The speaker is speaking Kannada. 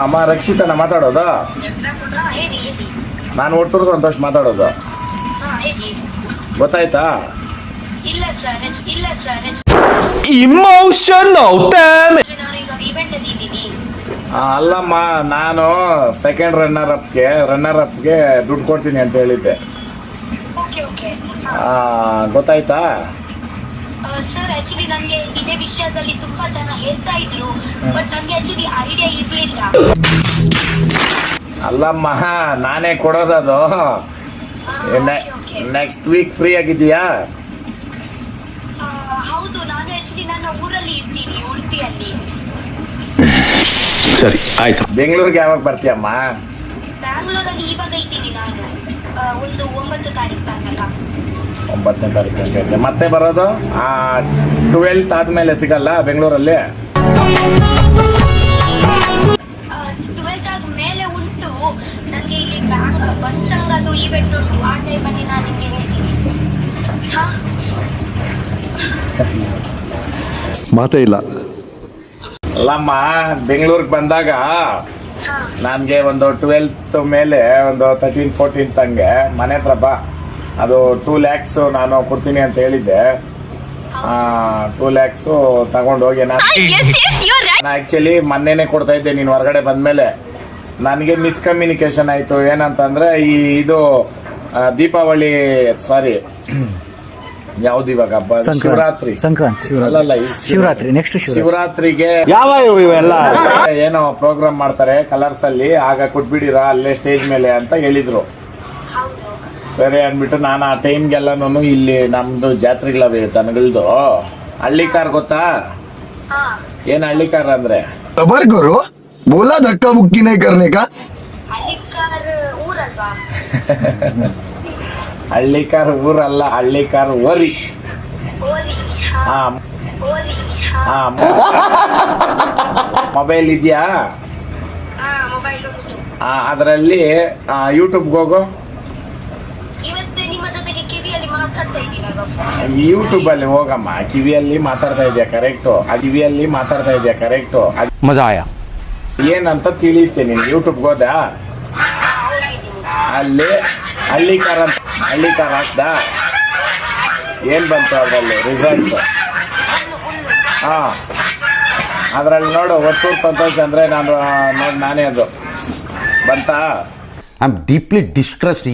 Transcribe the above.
ಅಮ್ಮ ರಕ್ಷಿತನ ಮಾತಾಡೋದು? ನಾನು ಒಟ್ಟೂರು ಸಂತೋಷ್ ಮಾತಾಡೋದು. ಗೊತ್ತಾಯ್ತಾ? Emotional damage. ಅಲ್ಲಮ್ಮ, ನಾನು ಸೆಕೆಂಡ್ ರನ್ನರ್ ಅಪ್ಗೆ ದುಡ್ಡು ಕೊಡ್ತೀನಿ ಅಂತ ಹೇಳಿದ್ದೆ. ಗೊತ್ತಾಯ್ತಾ? ಸರ್ ಆಕ್ಚುಲಿ ನನಗೆ ಇದೇ ವಿಷಯದಲ್ಲಿ ತುಂಬಾ ಜನ ಹೇಳ್ತಾ ಇದ್ರು, ಬಟ್ ನನಗೆ ಆಕ್ಚುಲಿ ಐಡಿಯಾ ಇರ್ಲಿಲ್ಲ. ಅಲ್ಲಮ್ಮ, ನಾನೇ ಕೊಡೋದದು. ನೆಕ್ಸ್ಟ್ ವೀಕ್ ಫ್ರೀ ಆಗಿದ್ದೀಯಾ? ಹೌದು, ನಾನು ಆಕ್ಚುಲಿ ನನ್ನ ಊರಲ್ಲಿ ಇರ್ತೀನಿ, ಉಡುಪಿಯಲ್ಲಿ. ಸರಿ ಆಯ್ತು. ಬೆಂಗಳೂರಿಗೆ ಯಾವಾಗ ಬರ್ತೀಯಮ್ಮ? ಬ್ಯಾಂಗ್ಳೂರಲ್ಲಿ ಇವಾಗ ಇದ್ದೀನಿ ನಾನು, ಒಂದು 9 ತಾರೀಕು ತನಕ. 9ನೇ ತಾರೀಕು ಅಂತ. ಮತ್ತೆ ಬರೋದು 12th ಆದ್ಮೇಲೆ ಸಿಗಲ್ಲ ಬೆಂಗಳೂರಲ್ಲಿ? 12th ಆದ್ಮೇಲೆ ಉಂಟು ನನಗೆ ಇಲ್ಲಿ ಬನ್ಸಂಗದು ಈವೆಂಟ್ ಉಂಟು, ಆ ಟೈಮಲ್ಲಿ ನಾನು ನಿಮಗೆ ಹೇಳ್ತೀನಿ. ಮಾತೇ ಇಲ್ಲ. ಅಲ್ಲಮ್ಮ, ಬೆಂಗಳೂರಿಗೆ ಬಂದಾಗ ನನಗೆ ಒಂದು 12th ಮೇಲೆ ಒಂದು 13, 14 ಹಂಗೆ ಮನೆ ಹತ್ರ ಬಾ. ಅದು 2 lakhs ನಾನು ಕೊಡ್ತೀನಿ ಅಂತ ಹೇಳಿದ್ದೆ. 2 lakhs ತಗೊಂಡೋಗಿ ನಾನು ಆ್ಯಕ್ಚುಲಿ ಮೊನ್ನೆನೇ ಕೊಡ್ತಾ ಇದ್ದೆ. ನೀನು ಹೊರಗಡೆ ಬಂದಮೇಲೆ ನನಗೆ ಮಿಸ್ಕಮ್ಯುನಿಕೇಶನ್ ಆಯಿತು. ಏನಂತಂದರೆ ಇದು ದೀಪಾವಳಿ, ಸಾರಿ ಯಾವ್ದು ಇವಾಗ ಹಬ್ಬ? ಶಿವರಾತ್ರಿ. ಅಲ್ಲಲ್ಲ, ಶಿವರಾತ್ರಿ ನೆಕ್ಸ್ಟ್ ಶಿವರಾತ್ರಿಗೆ ಯಾವ ಇವೆಲ್ಲ ಏನೋ ಪ್ರೋಗ್ರಾಮ್ ಮಾಡ್ತಾರೆ ಕಲರ್ಸ್ ಅಲ್ಲಿ, ಆಗ ಕೊಟ್ಬಿಡಿರಾ ಅಲ್ಲೇ ಸ್ಟೇಜ್ ಮೇಲೆ ಅಂತ ಹೇಳಿದ್ರು. ಸರಿ ಅಂದ್ಬಿಟ್ಟು ನಾನು ಆ ಟೈಮ್ಗೆಲ್ಲನೂ ಇಲ್ಲಿ ನಮ್ದು ಜಾತ್ರೆಗಳವೆ ದನಗಳದು. ಹಳ್ಳಿಕಾರ್ ಗೊತ್ತಾ? ಏನ್ ಹಳ್ಳಿಕಾರ್ ಅಂದ್ರೆ? खबर करो बोला धक्का बुक्की नहीं करने का. ಊರಲ್ವಾ? ಹಳ್ಳಿಕಾರ್ ಊರಲ್ಲ, ಹಳ್ಳಿಕಾರ್ ಓರಿ. ಹಾ, ಮೊಬೈಲ್ ಇದೆಯಾ? ಮೊಬೈಲ್ ಉಂಟು. ಅದರಲ್ಲಿ ಯೂಟ್ಯೂಬ್ಗೆ ಹೋಗು. ಇವತ್ತು ನಿಮ್ಮ ಜೊತೆಗೆ ಕಿವಿಯಲ್ಲಿ ಮಾತಾಡ್ತಾ ಇದ್ದೀನಲ್ವಾ? ಯೂಟ್ಯೂಬ್ ಅಲ್ಲಿ ಹೋಗಮ್ಮ. ಕಿವಿಯಲ್ಲಿ ಮಾತಾಡ್ತಾ ಇದೆಯಾ? ಕರೆಕ್ಟು. ಕಿವಿಯಲ್ಲಿ ಮಾತಾಡ್ತಾ ಇದೆಯಾ? ಕರೆಕ್ಟು. ಮಜಾ ಆಯ. ಏನಂತ ತಿಳಿಯುತ್ತೆ ನೀನು. ಯೂಟ್ಯೂಬ್ಗೆ ಹೋದ ಅಲ್ಲಿ ಹಳ್ಳಿಕಾರ್ ಹಾಕ್ದ, ಏನ್ ಬಂತು ಅದರಲ್ಲಿ ರಿಸಲ್ಟ್? ಅದ್ರಲ್ಲಿ ನೋಡು, ಒಟ್ಟೂರು ಸಂತೋಷ್ ಅಂದ್ರೆ ನಾನೇ ಅದು ಬಂತಾ? I am deeply distressed.